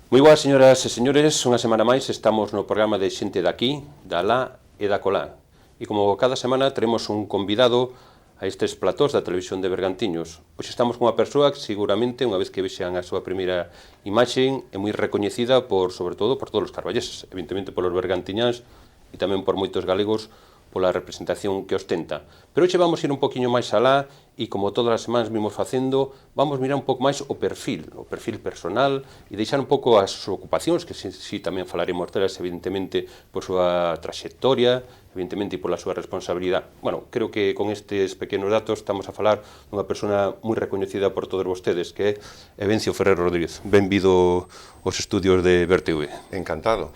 Moi boas, señoras e señores, unha semana máis estamos no programa de xente daqui, da alá e da colá. E como cada semana teremos un convidado a estes platós da televisión de Bergantiños. Hoxe estamos con unha persoa que seguramente, unha vez que vexan a súa primeira imaxe, é moi recoñecida por, sobre todo, por todos os carballeses, evidentemente polos bergantiñáns e tamén por moitos galegos pola representación que ostenta. Pero hoxe vamos ir un poquinho máis alá e, como todas as semanas vimos facendo, vamos mirar un pouco máis o perfil personal e deixar un pouco as ocupacións, que si tamén falaremos delas, evidentemente, por súa traxectoria, evidentemente, e pola súa responsabilidade. Bueno, creo que con estes pequenos datos estamos a falar dunha persona moi recoñecida por todos vostedes, que é Evencio Ferrer Rodríguez. Benvido aos estudios de BerTV. Encantado.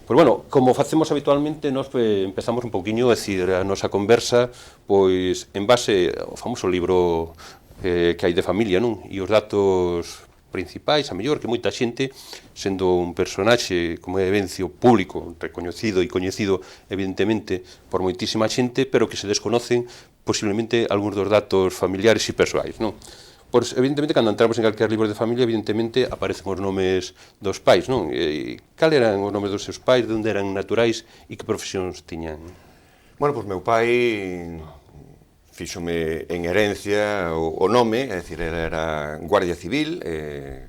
Pois, bueno, como facemos habitualmente, nós empezamos un pouquiño a decir a nosa conversa pois en base ao famoso libro que hai de familia, non? E os datos principais, a mellor, que moita xente, sendo un personaxe como é Evencio, público, recoñecido e coñecido, evidentemente, por moitísima xente, pero que se desconocen posiblemente algúns dos datos familiares e persoais, non? Pois, evidentemente, cando entramos en calquer libro de familia, evidentemente, aparecen os nomes dos pais, non? Cal eran os nomes dos seus pais, de onde eran naturais e que profesións tiñan? Bueno, pois meu pai fíxome en herencia o nome, é dicir, ele era guardia civil,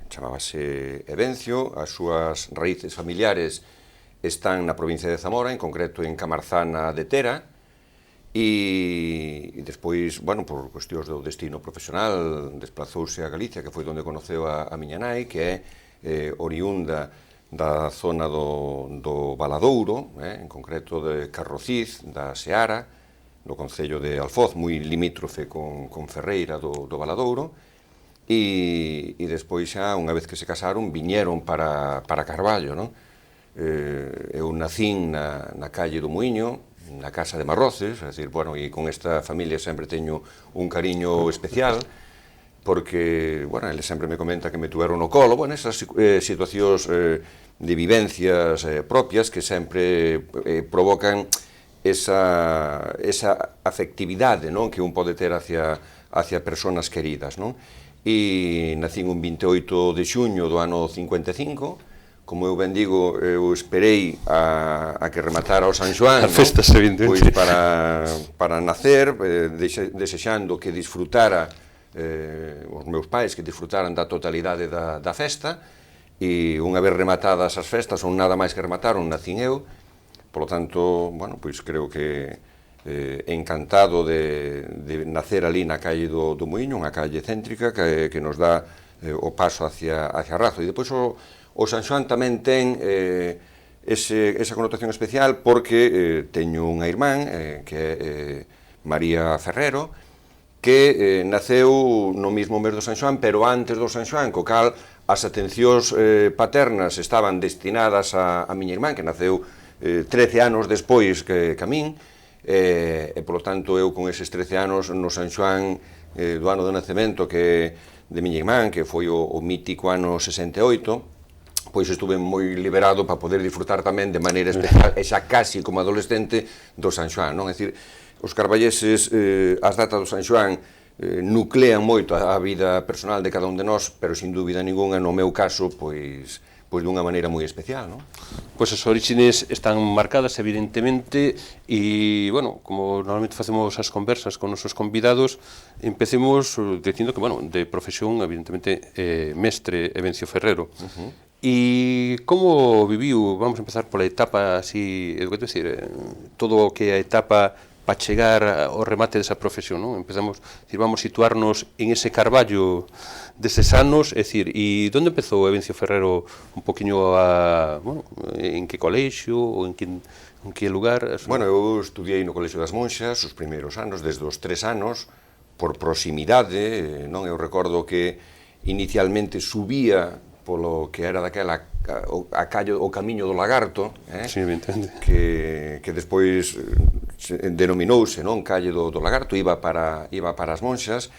chamábase Evencio, as súas raíces familiares están na provincia de Zamora, en concreto en Camarzana de Tera, e despois, bueno, por cuestións do destino profesional, desplazouse a Galicia, que foi onde conoceu a miña nai, que é oriunda da zona do Valadouro, en concreto de Carrociz, da Seara, no concello de Alfoz, moi limítrofe con Ferreira do Valadouro, e despois xa, unha vez que se casaron, viñeron para Carballo, non? Eu nacín na calle do Muiño, na casa de Marroces, é dicir, bueno, e con esta familia sempre teño un cariño especial, porque, bueno, ele sempre me comenta que me tuveron no colo, bueno, esas situacións de vivencias propias que sempre provocan esa afectividade, non, que un pode ter hacia persoas queridas, non? E nacín un 28 de xuño do ano 55, como eu ben digo, eu esperei a que rematara o San Xoán, festas, pois para nacer, desexando que disfrutara os meus pais, que disfrutaran da totalidade da festa, e unha vez rematadas as festas, ou nada máis que remataron, nacín eu. Por lo tanto, bueno, pois creo que encantado de nacer ali na calle do Muiño, unha calle céntrica que nos dá o paso hacia Razo. E depois o San Xoán tamén ten esa connotación especial porque teño unha irmán que é María Ferrero, que naceu no mismo mes do San Xoán, pero antes do San Xoán, co cal as atencións paternas estaban destinadas a miña irmán, que naceu 13 anos despois que a min, e, polo tanto, eu con eses 13 anos no San Xoán do ano de nacemento de miña irmán, que foi o mítico ano 68, pois estuve moi liberado para poder disfrutar tamén de maneira especial, e xa casi como adolescente, do San Xoán, non? É dicir, os carballeses, as datas do San Xoán, nuclean moito a vida personal de cada un de nós, pero sin dúbida ninguna, no meu caso, pois dunha maneira moi especial, non? Pois as orixines están marcadas, evidentemente, e, bueno, como normalmente facemos as conversas con nosos convidados, empecemos dicindo que, bueno, de profesión, evidentemente, mestre Evencio Ferrero. E como viviu, vamos a empezar pola etapa así, todo o que é a etapa para chegar ao remate desa profesión, non? Empezamos, vamos situarnos en ese Carballo deses anos, é dicir, e onde empezou Evencio Ferrero un poquinho en que colexio, ou en que lugar? Bueno, eu estudiei no Colexio das Monxas os primeiros anos, desde os 3 anos, por proximidade, non? Eu recordo que inicialmente subía polo que era daquela o camiño do Lagarto, que despois denominouse, non, Calle do Lagarto, iba para as Monxas,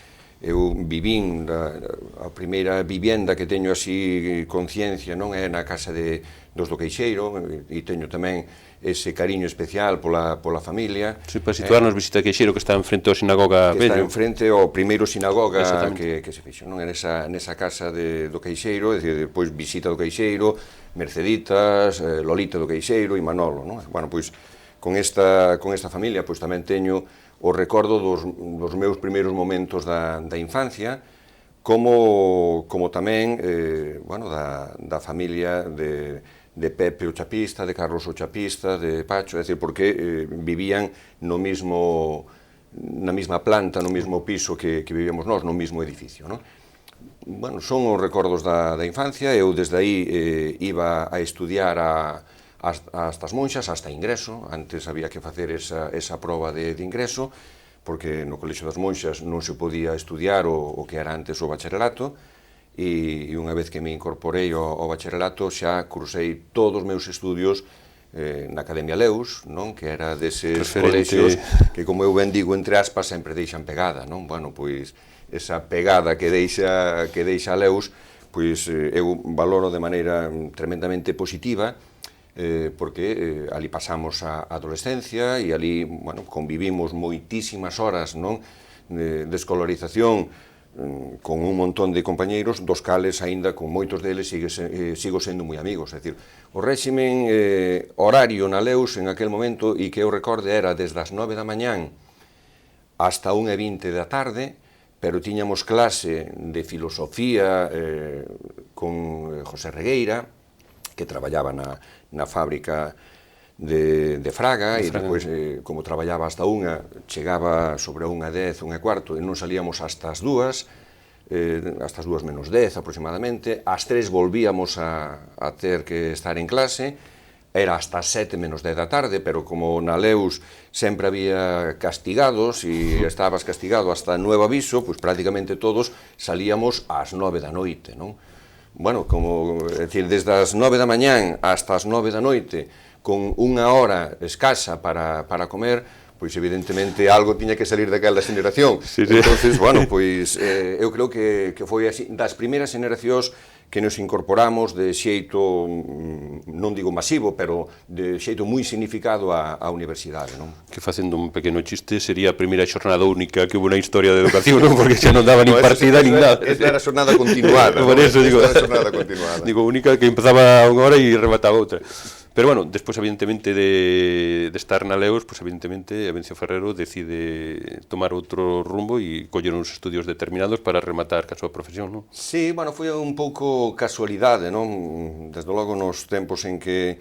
eu vivín, a primeira vivienda que teño así conciencia, non, é na casa dos do Queixeiro, e teño tamén ese cariño especial pola familia. Sí, para situarnos, visita Queixeiro, que está enfrente ao sinagoga vello. Que está enfrente ao primeiro sinagoga que se fixo, non? Nesa casa do Queixeiro, é dicir, depois visita do Queixeiro, Merceditas, Lolita do Queixeiro e Manolo, non? Bueno, pois, con esta familia, pois tamén teño o recordo dos meus primeiros momentos da infancia, como tamén, bueno, da familia de Pepe o chapista, de Carlos o chapista, de Pacho, é dicir, porque vivían na mesma planta, no mesmo piso que vivíamos nós, no mesmo edificio, non? Bueno, son os recordos da infancia. Eu desde aí iba a estudiar as monxas, hasta ingreso. Antes había que facer esa proba de ingreso, porque no Colexio das Monxas non se podía estudiar o que era antes o bacharelato, e unha vez que me incorporei ao bacharelato xa crucei todos os meus estudios na Academia Leus, non? Que era deses colexios que, como eu ben digo, entre aspas, sempre deixan pegada, non? Bueno, pois esa pegada que deixa Leus, pois eu valoro de maneira tremendamente positiva, porque ali pasamos a adolescencia e ali, bueno, convivimos moitísimas horas, non? De escolarización con un montón de compañeiros, dos cales, aínda con moitos deles, sigo sendo moi amigos. É dicir, o réximen horario na Leus en aquel momento, e que eu recorde, era desde as 9 da mañán hasta 1:20 da tarde, pero tiñamos clase de filosofía con José Regueira, que traballaba na fábrica de Fraga, e depois, como traballaba hasta unha, chegaba sobre a 1:10, 1:15, e non salíamos hasta as 2, hasta as 2 menos 10 aproximadamente. Ás 3 volvíamos a ter que estar en clase, era hasta as 7 menos 10 da tarde, pero como na Leus sempre había castigados, e estabas castigado hasta nuevo aviso, pois prácticamente todos salíamos ás 9 da noite, non? Bueno, como, é dicir, desde as 9 da mañán hasta as 9 da noite, con unha hora escasa para comer, pois evidentemente algo tiña que salir daquela xeneración. Entonces, bueno, pois eu creo que foi así, das primeiras xeneracións que nos incorporamos de xeito, non digo masivo, pero de xeito moi significado á universidade, non? Que, facendo un pequeno chiste, sería a primeira xornada única que hubo na historia da educación, non? Porque xa non daba nin partida nin nada. Esta era xornada continuada. Por eso, digo, única que empezaba unha hora e remataba outra. Pero, bueno, despois, evidentemente, de estar na Leus, pois, evidentemente, Avencio Ferrero decide tomar outro rumbo e coller uns estudios determinados para rematar ca súa profesión, non? Sí, bueno, foi un pouco casualidade, non? Desde logo, nos tempos en que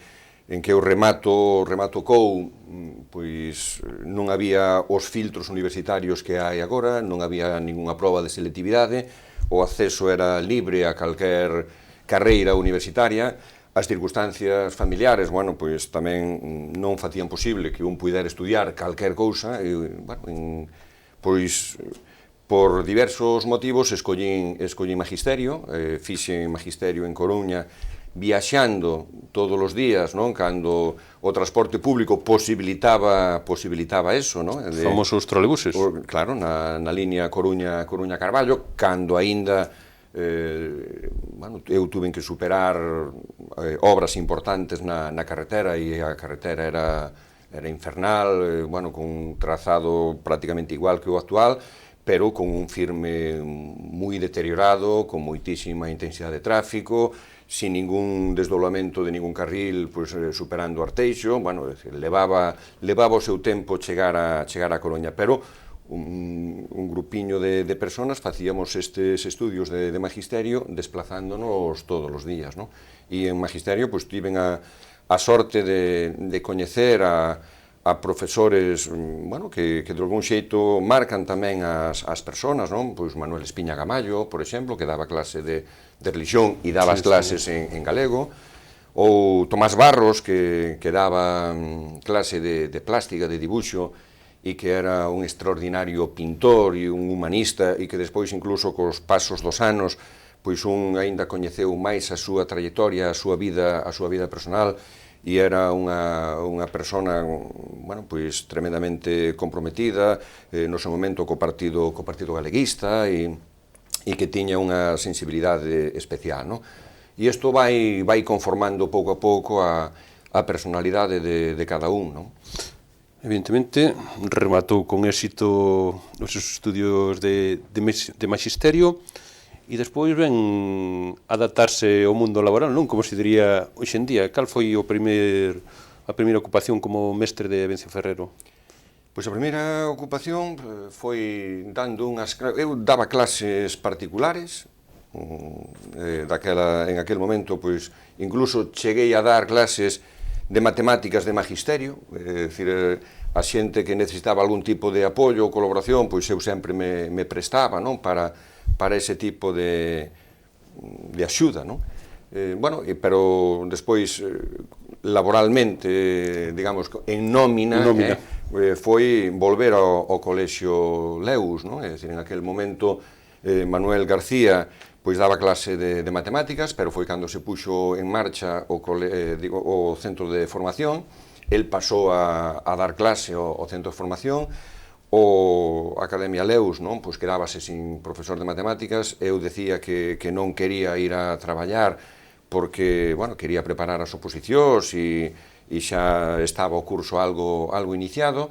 o remato COU, pois non había os filtros universitarios que hai agora, non había ningunha proba de selectividade, o acceso era libre a calquer carreira universitaria. As circunstancias familiares, bueno, pois tamén non facían posible que un puidera estudiar calquer cousa, e, bueno, pois por diversos motivos escollín magisterio, fixen magisterio en Coruña, viaxando todos os días, non? Cando o transporte público posibilitaba eso, non? Famosos trolebuses. Claro, na liña Coruña-Carballo, cando aínda bueno, eu tuve que superar obras importantes na carretera, e a carretera era infernal, bueno, con un trazado prácticamente igual que o actual, pero con un firme moi deteriorado, con moitísima intensidade de tráfico, sin ningún desdoblamento de ningún carril, pois superando Arteixo. Bueno, levaba o seu tempo chegar a Coruña, pero un grupiño de personas facíamos estes estudios de magisterio desplazándonos todos os días, non? E en magisterio, pois, tiven a sorte de coñecer a profesores, bueno, que de algún xeito marcan tamén as persoas, non? Pois Manuel Espiña Gamallo, por exemplo, que daba clase de religión e daba as clases en galego, ou Tomás Barros, que daba clase de plástica, de dibuixo, e que era un extraordinario pintor e un humanista, e que despois, incluso cos pasos dos anos, pois un aínda coñeceu máis a súa trayectoria, a súa vida personal, e era unha persona, bueno, pois tremendamente comprometida no seu momento co Partido Galeguista e que tiña unha sensibilidade especial, non? E isto vai conformando pouco a pouco a personalidade de cada un, non? Evidentemente, rematou con éxito os seus estudios de magisterio e despois ven adaptarse ao mundo laboral, non? Como se diría hoxe en día. Cal foi a primeira ocupación como mestre de Vencio Ferrero? Pois a primeira ocupación foi dando unhas... Eu daba clases particulares, en aquel momento, pois, incluso cheguei a dar clases de matemáticas de magisterio, é dicir, a xente que necesitaba algún tipo de apoio ou colaboración, pois eu sempre me prestaba, non? Para ese tipo de axuda, non? Bueno, pero despois, laboralmente, digamos, en nómina, foi volver ao Colexio Leus, non? É dicir, en aquel momento, Manuel García pois daba clase de matemáticas, pero foi cando se puxo en marcha o centro de formación, el pasou a dar clase ao centro de formación, a Academia Leus, non? Pois quedábase sin profesor de matemáticas, eu decía que non quería ir a traballar porque, bueno, quería preparar as oposicións e xa estaba o curso algo iniciado,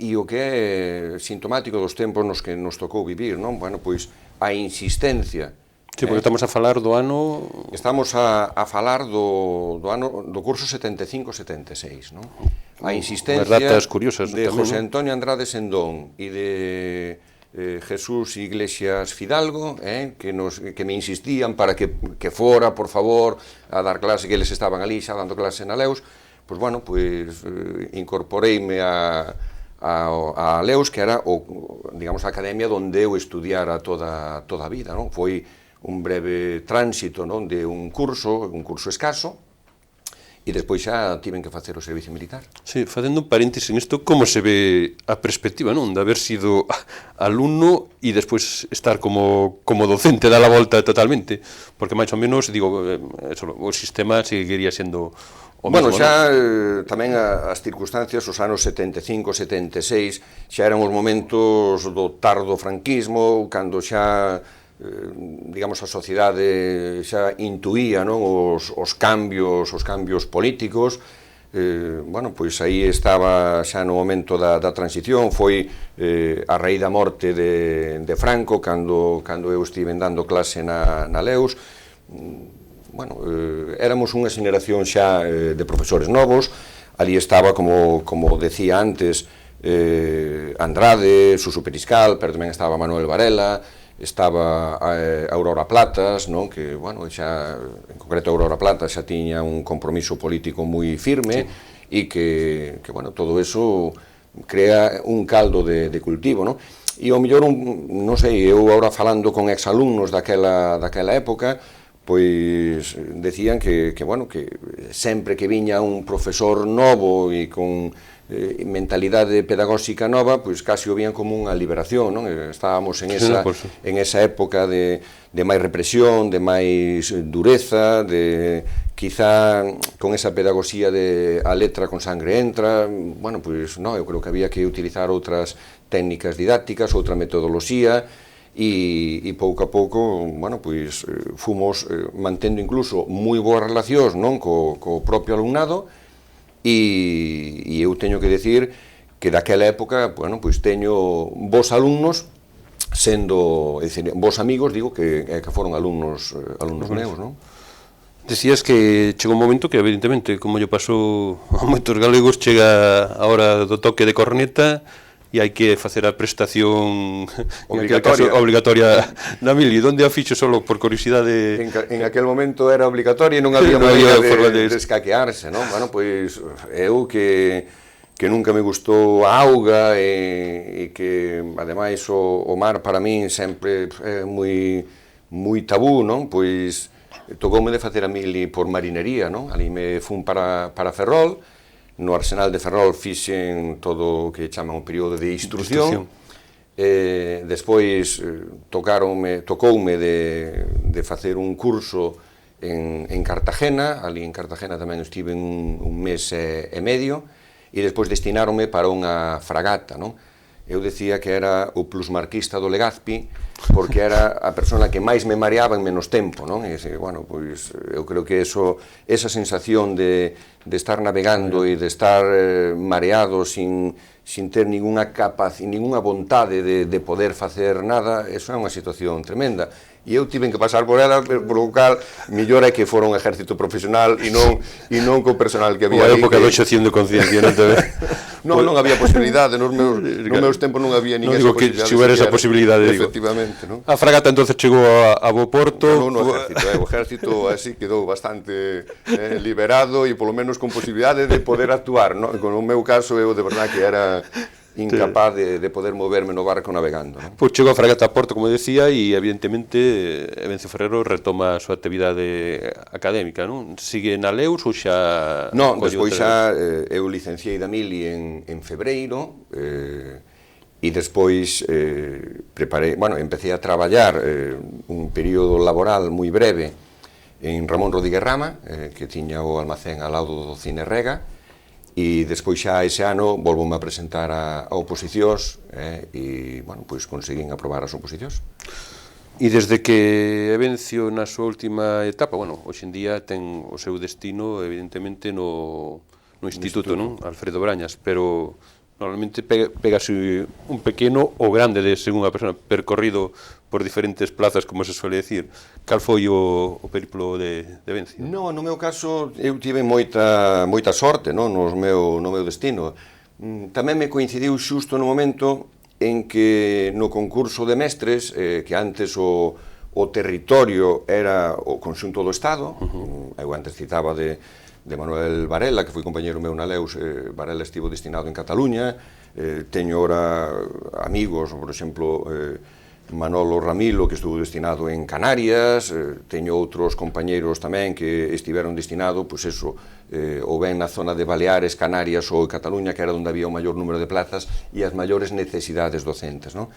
e o que é sintomático dos tempos nos que nos tocou vivir, non? Bueno, pois a insistencia. Sí, porque estamos a falar do ano... Estamos a falar do curso 75-76, non? A insistencia de José Antonio Andrade Sendón e de Jesús Iglesias Fidalgo, que me insistían para que fora, por favor, a dar clase, que eles estaban ali xa dando clase na Leus. Pois, bueno, pois incorporeime a Leus, que era, digamos, a academia onde eu estudiara toda a vida, non? Foi un breve tránsito, non? De un curso escaso, e despois xa tiven que facer o servicio militar. Sí, facendo un paréntesis nisto, como se ve a perspectiva, non? De haber sido alumno e despois estar como docente, dar a volta totalmente, porque máis ou menos, digo, o sistema seguiría sendo o mesmo. Bueno, xa tamén as circunstancias, os anos 75-76, xa eran os momentos do tardo franquismo, cando xa, digamos, a sociedade xa intuía, non, os cambios políticos. Bueno, pois aí estaba xa no momento da transición, foi a raíz da morte de Franco, cando eu estive dando clase na Leus. Bueno, éramos unha xeneración xa de profesores novos, ali estaba, como decía antes, Andrade, Suso Periscal, pero tamén estaba Manuel Varela, estaba Aurora Platas, non? Que, bueno, xa, en concreto Aurora Platas xa tiña un compromiso político moi firme, e que, bueno, todo eso crea un caldo de cultivo, non? E ao mellor, non sei, eu agora falando con exalumnos daquela época, pois decían que, bueno, que sempre que viña un profesor novo e con mentalidade pedagóxica nova, pois casi o vían como unha liberación, non? Estábamos en esa época de máis represión, de máis dureza, de quizá con esa pedagogía de a letra con sangre entra. Bueno, pois non, eu creo que había que utilizar outras técnicas didácticas, outra metodoloxía, e pouco a pouco, bueno, pois fomos mantendo incluso moi boas relacións, non, co propio alumnado, e eu teño que decir que daquela época, bueno, pois teño bons alumnos, sendo, é dicir, bons amigos, digo, que foron alumnos meus, non? Decías que chegou un momento que, evidentemente, como lle pasou a moitos galegos, chega a hora do toque de corneta e hai que facer a prestación obligatoria na mili. Onde a fixo solo por curiosidade? En aquel momento era obligatoria e non había maneira de escaquearse, non? Bueno, pois eu que nunca me gustou a auga e que, ademais, o mar para min sempre é moi tabú, non? Pois tocoume de facer a mili por marinería, non? Ali me fun para Ferrol. No Arsenal de Ferrol fixen todo o que chaman o período de instrucción. Despois tocoume de facer un curso en Cartagena, ali en Cartagena tamén estive un mes e medio, e despois destináronme para unha fragata, non? Eu decía que era o plusmarquista do Legazpi, porque era a persona que máis me mareaba en menos tempo, non? E, bueno, pois, eu creo que esa sensación de estar navegando e de estar mareado sin ter ninguna vontade de poder facer nada, eso é unha situación tremenda. E eu tiven que pasar por ela, por lo cal, mellor é que fora un exército profesional e non co personal que había ali. Unha época de obxección de conciencia, non te ve? Non había posibilidade, nos meus tempos non había nin esa posibilidade. Se houbera esa posibilidade, digo. Efectivamente, non? A fragata entonces chegou a bo porto. Non, o exército así quedou bastante liberado e polo menos con posibilidade de poder actuar, non? Con o meu caso, eu de verdad que era incapaz de poder moverme no barco navegando. Pois chegou a fragata a porto, como decía, e evidentemente Evencio Ferrero retoma a súa actividade académica, non? Sigue na Leus ou xa... Non, despois xa eu licenciei da Mili en febreiro, e despois empecé a traballar un período laboral moi breve en Ramón Rodríguez Rama, que tiña o almacén ao lado do Cine Rega, e despois xa ese ano volvome a presentar a oposicións e, bueno, pois conseguín aprobar as oposicións. E desde que Evencio na súa última etapa, bueno, hoxe en día ten o seu destino evidentemente no instituto, non? Alfredo Brañas, pero normalmente pégase un pequeno ou grande de según a persona percorrido por diferentes plazas, como se suele decir. Cal foi o periplo de Evencio? No meu caso, eu tive moita sorte no meu destino. Tamén me coincidiu xusto no momento en que no concurso de mestres, que antes o territorio era o conxunto do Estado, eu antes citaba de Manuel Varela, que foi compañeiro meu na Leus. Varela estivo destinado en Cataluña, teño ora amigos, por exemplo, Manolo Ramilo, que estuvo destinado en Canarias, teño outros compañeiros tamén que estiveron destinados, pois eso, ou ben na zona de Baleares, Canarias ou Cataluña, que era onde había o maior número de plazas e as maiores necesidades docentes, non?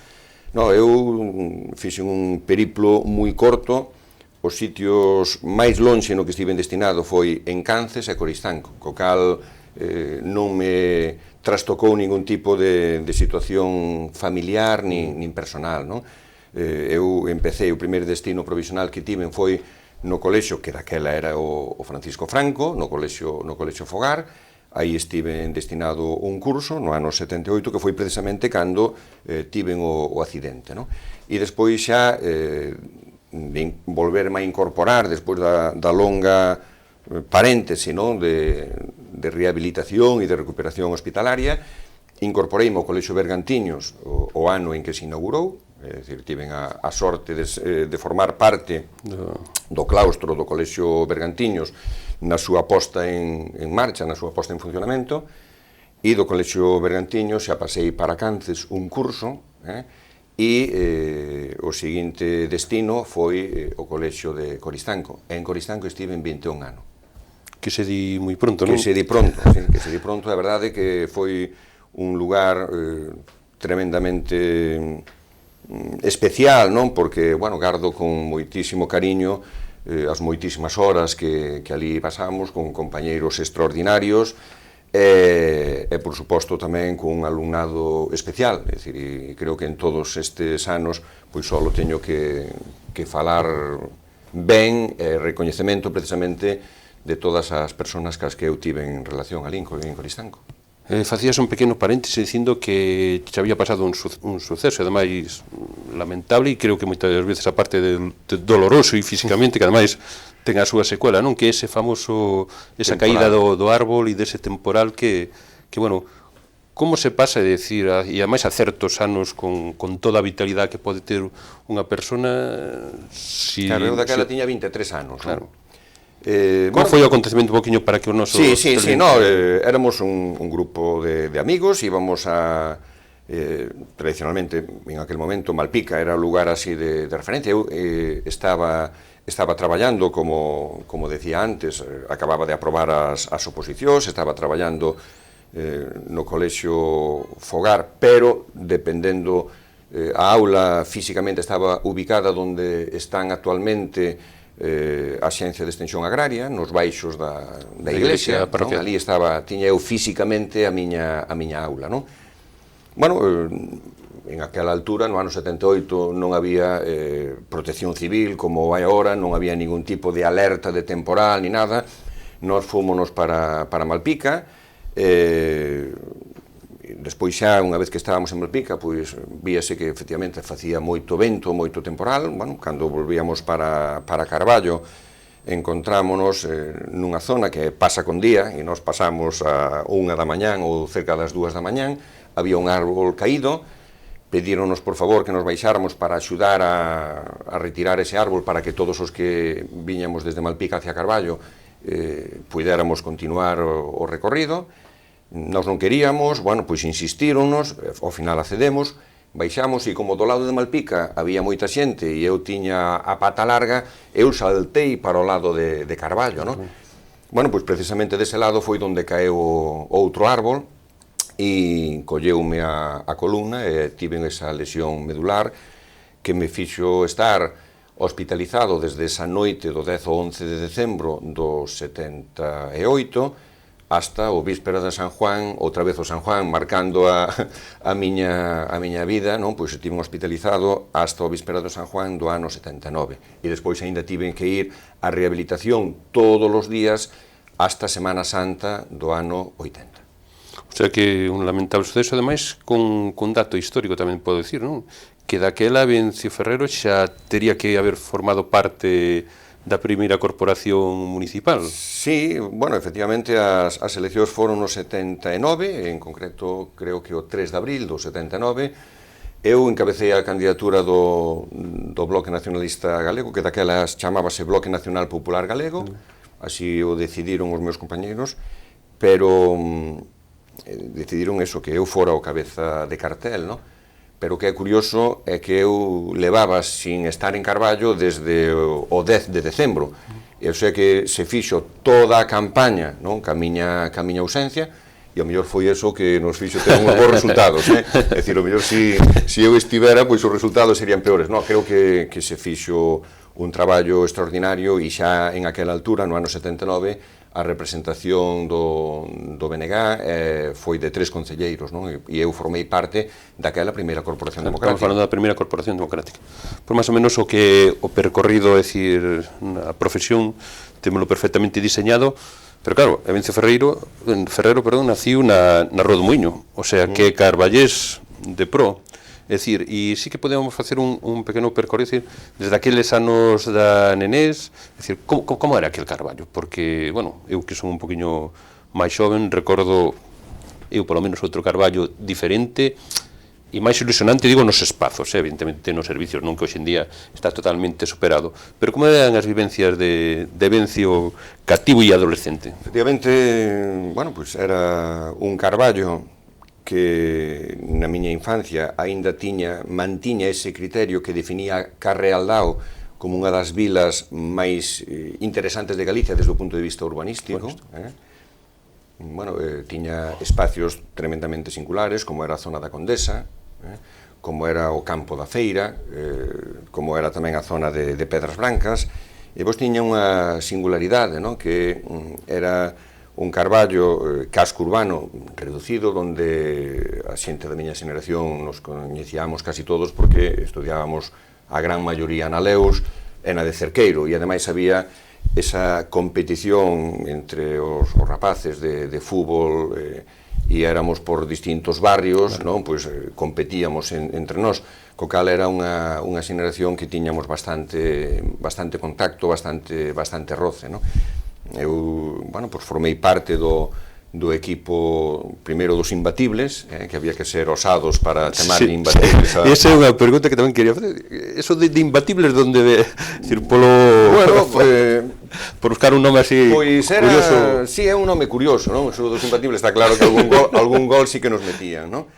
Eu fixen un periplo moi corto. Os sitios máis lonxe no que estiven destinado foi en Cances e Coristanco, co cal non me trastocou ningún tipo de situación familiar nin personal, non? Eu empecé, o primeiro destino provisional que tiven foi no colexio, que daquela era o Francisco Franco, no colexio Fogar. Aí estive destinado un curso no ano 78, que foi precisamente cando tiven o accidente, non? E despois xa de volverme a incorporar despois da longa paréntese, non, de rehabilitación e de recuperación hospitalaria, incorporeime ao Colexio Bergantiños o ano en que se inaugurou, é dicir, tiven a sorte de formar parte do claustro do Colexio Bergantiños na súa posta en marcha, na súa posta en funcionamento, e do Colexio Bergantiños xa pasei para Cances un curso, e o seguinte destino foi o Colexio de Coristanco. En Coristanco estive en 21 anos. Que se di moi pronto, non? Que se di pronto, sí, que se di pronto. A verdade que foi un lugar tremendamente especial, non? Porque, bueno, gardo con moitísimo cariño as moitísimas horas que ali pasamos con compañeiros extraordinarios e, por suposto, tamén con un alumnado especial. É dicir, e creo que en todos estes anos pois só teño que falar ben e recoñecemento precisamente de todas as persoas cas que eu tive en relación ali en Coristanco. Facías un pequeno paréntese dicindo que xa había pasado un suceso, ademais lamentable, e creo que moitas veces a parte de doloroso e físicamente, que ademais ten a súa secuela, non? Que ese famoso, esa caída do árbol e dese temporal que, bueno, como se pasa, é dicir, e ademais a certos anos con toda a vitalidade que pode ter unha persona... Claro, eu daquela tiña 23 anos, claro. Como foi o acontecemento un poquinho para que o noso... Sí, éramos un grupo de amigos, íbamos a... tradicionalmente, en aquel momento, Malpica era o lugar así de referencia. Eu estaba traballando, como decía antes, acababa de aprobar as oposicións, estaba traballando no Colexio Fogar, pero dependendo a aula físicamente estaba ubicada onde están actualmente a Xencia de Extensión Agraria, nos baixos da iglesia, non? parroquial. Ali tiña eu físicamente a miña aula, non? Bueno, en aquela altura, no ano 78, non había protección civil como vai agora, non había ningún tipo de alerta de temporal ni nada. Nós fomos para Malpica, despois xa, unha vez que estábamos en Malpica, pois víase que efectivamente facía moito vento, moito temporal. Bueno, cando volvíamos para Carballo, encontrámonos nunha zona que pasa con día, e nós pasamos a 1 da mañán ou cerca das 2 da mañán, había un árbol caído, pedíronos por favor que nos baixáramos para axudar a retirar ese árbol para que todos os que viñamos desde Malpica hacia Carballo puidéramos continuar o recorrido. Nós non queríamos, bueno, pois insistíronos, ao final accedemos, baixamos e como do lado de Malpica había moita xente e eu tiña a pata larga, eu saltei para o lado de Carballo, non? Bueno, pois precisamente dese lado foi onde caeu outro árbol e colleume a columna e tive esa lesión medular que me fixo estar hospitalizado desde esa noite do 10 ao 11 de decembro do 78 hasta o víspera de San Juan, outra vez o San Juan, marcando a miña vida, non? Pois estive hospitalizado hasta o víspera do San Juan do ano 79. E despois ainda tive que ir á rehabilitación todos os días hasta Semana Santa do ano 80. O sea que un lamentable suceso, ademais, con dato histórico tamén podo dicir, non? Que daquela Vencio Ferrero xa tería que haber formado parte da primeira corporación municipal. Sí, bueno, efectivamente as eleccións foron no 79, en concreto creo que o 3 de abril do 79. Eu encabecei a candidatura do Bloque Nacionalista Galego, que daquelas chamábase Bloque Nacional Popular Galego, así o decidiron os meus compañeiros, pero decidiron eso, que eu fora o cabeza de cartel, non? Pero o que é curioso é que eu levaba sin estar en Carballo desde o 10 de decembro. E o sea que se fixo toda a campaña, non? Ca miña ausencia, e o mellor foi eso que nos fixo ter uns bons resultados, É dicir, o mellor se eu estivera, pois os resultados serían peores. Non, creo que se fixo un traballo extraordinario e xa en aquela altura, no ano 79, a representación do BNG foi de 3 concelleiros, non? E eu formei parte daquela primeira Corporación Democrática. Estamos falando da primeira Corporación Democrática. Por máis ou menos o percorrido, é dicir, a profesión, témolo perfectamente diseñado, pero claro, Vencio Ferrero, naciu na Rua do Muiño, o sea, que carballés de pro. É dicir, e sí que podemos facer un pequeno percorrido, desde aqueles anos da nenés, é dicir, como era aquel Carballo? Porque, bueno, eu que son un poquinho máis xoven, recordo, eu polo menos outro Carballo diferente e máis ilusionante, digo, nos espazos, evidentemente nos servicios, non que hoxe en día está totalmente superado. Pero como eran as vivencias de Vencio cativo e adolescente? Efectivamente, bueno, pois era un Carballo que na miña infancia aínda mantiña ese criterio que definía Carrealdao como unha das vilas máis interesantes de Galicia desde o punto de vista urbanístico. Bueno, tiña espacios tremendamente singulares, como era a zona da Condesa, como era o campo da Feira, como era tamén a zona de Pedras Brancas, e vos tiña unha singularidade, que era un Carballo casco urbano reducido, onde a xente da miña xeneración nos coñecíamos casi todos porque estudiábamos a gran maioría na Leus e na de Cerqueiro, e ademais había esa competición entre os rapaces de fútbol e éramos por distintos barrios, non? Pois competíamos entre nós, co cal era unha xeneración que tiñamos bastante contacto, bastante roce, non? Eu, bueno, pois formei parte do equipo primeiro dos imbatibles, que había que ser osados para chamar imbatibles. Esa é unha pregunta que tamén quería facer. Eso de imbatibles, donde decir, polo... Bueno, por buscar un nome así curioso. Sí, é un nome curioso, non? Eso dos imbatibles está claro que algún gol sí que nos metían, non?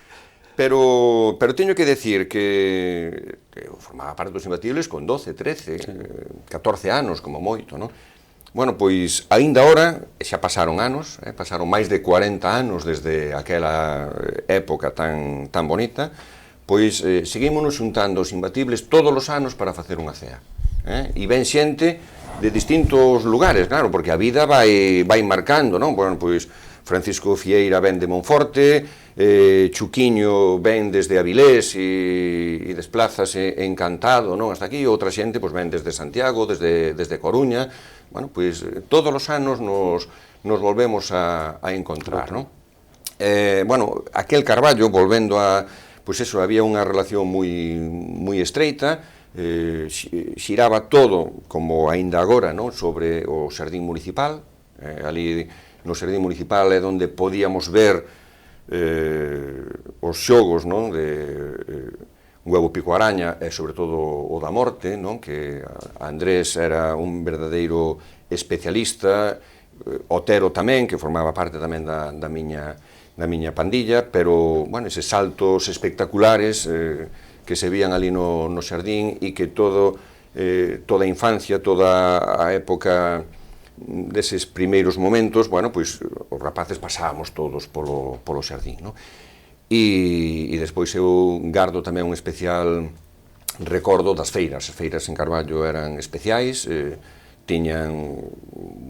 Pero teño que decir que eu formaba parte dos imbatibles con 12, 13, 14 anos como moito, non? Bueno, pois, aínda ahora, xa pasaron anos, pasaron máis de 40 anos desde aquela época tan bonita, pois seguímonos xuntando os imbatibles todos os anos para facer unha cea. E ven xente de distintos lugares, claro, porque a vida vai marcando, non? Bueno, pois Francisco Fieira ven de Monforte, Chuquiño ven desde Avilés e desplázase encantado, non, hasta aquí, outra xente pois ven desde Santiago, desde Coruña. Bueno, pois todos os anos nos volvemos a encontrar, non? Bueno, aquel Carballo, volvendo a, pois eso, había unha relación moi estreita, xiraba todo, como aínda agora, non, sobre o xardín municipal. Ali no xardín municipal é onde podíamos ver os xogos, non, de Huevo Pico Araña e sobre todo o da Morte, non, que Andrés era un verdadeiro especialista, Otero tamén, que formaba parte tamén da miña pandilla, pero, bueno, eses saltos espectaculares que se vían ali no xardín e que toda a infancia, toda a época deses primeiros momentos, bueno, pois os rapaces pasábamos todos polo xardín, non? E despois eu gardo tamén un especial recordo das feiras. As feiras en Carballo eran especiais, tiñan,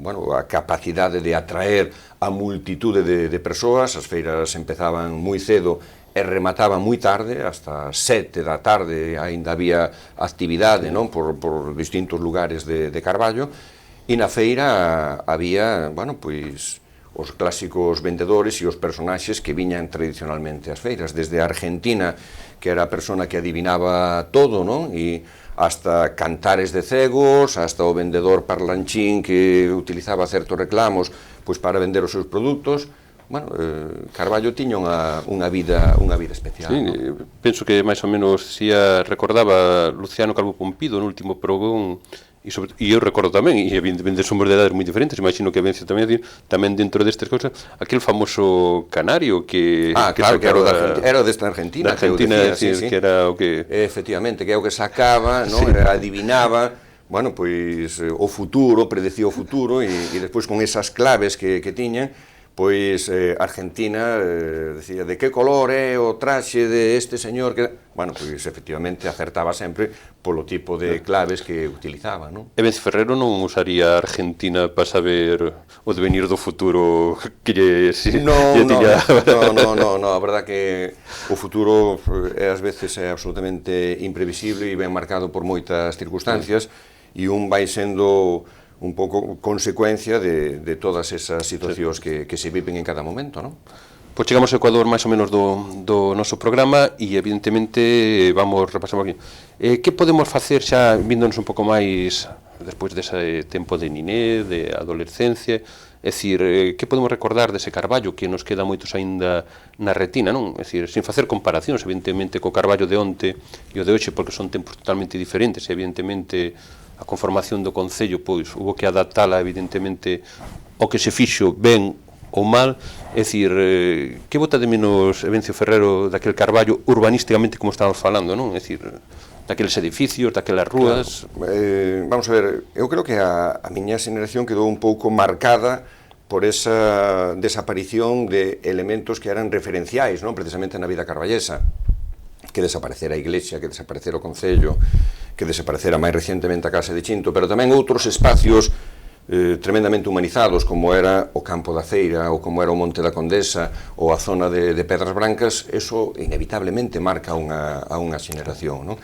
bueno, a capacidade de atraer a multitude de persoas. As feiras empezaban moi cedo e remataban moi tarde, hasta 7 da tarde aínda había actividade, non, por distintos lugares de Carballo, e na feira había, bueno, pois os clásicos vendedores e os personaxes que viñan tradicionalmente ás feiras, desde a Argentina, que era a persona que adivinaba todo, non, e hasta cantares de cegos, hasta o vendedor parlanchín que utilizaba certos reclamos pois para vender os seus produtos. Bueno, Carballo tiña unha vida especial. Sí, ¿no? Penso que máis ou menos xa recordaba Luciano Calvo Pompido no último pregón, e eu recordo tamén, e evidentemente somos de edades moi diferentes, imagino que Vencio tamén dentro destas cousas, aquel famoso canario que... claro, que era desta Argentina. Da Argentina, que era o que... Efectivamente, que é o que sacaba, adivinaba, bueno, pois o futuro, predecía o futuro, e despois con esas claves que tiñan, pois Argentina decía de que color é o traxe de este señor que... Bueno, pois efectivamente acertaba sempre polo tipo de claves que utilizaba, non? E Vencio Ferrero non usaría Argentina para saber o devenir do futuro que lle tiña... No, a verdad que o futuro ás veces é absolutamente imprevisible e ben marcado por moitas circunstancias, e un vai sendo un pouco consecuencia de todas esas situacións que se viven en cada momento, non? Pois chegamos ao Ecuador máis ou menos do noso programa e evidentemente vamos repasar aquí. Que podemos facer xa víndonos un pouco máis despois dese tempo de niné, de adolescencia, é dicir, que podemos recordar dese Carballo que nos queda moitos aínda na retina, non? É dicir, sin facer comparacións evidentemente co Carballo de onte e o de hoxe porque son tempos totalmente diferentes e evidentemente a conformación do Concello, pois, hubo que adaptala, evidentemente, o que se fixo ben ou mal, é dicir, que bota de menos Vencio Ferrero daquel Carballo urbanísticamente como estábamos falando, non? É dicir, daqueles edificios, daquelas rúas... Claro. Vamos a ver, eu creo que a miña xeneración quedou un pouco marcada por esa desaparición de elementos que eran referenciais, non? Precisamente na vida carballesa, que desaparecera a iglesia, que desaparecera o Concello, que desaparecera máis recientemente a Casa de Chinto, pero tamén outros espacios tremendamente humanizados, como era o Campo da Feira, ou como era o Monte da Condesa, ou a zona de Pedras Brancas, eso inevitablemente marca a unha xeneración, non?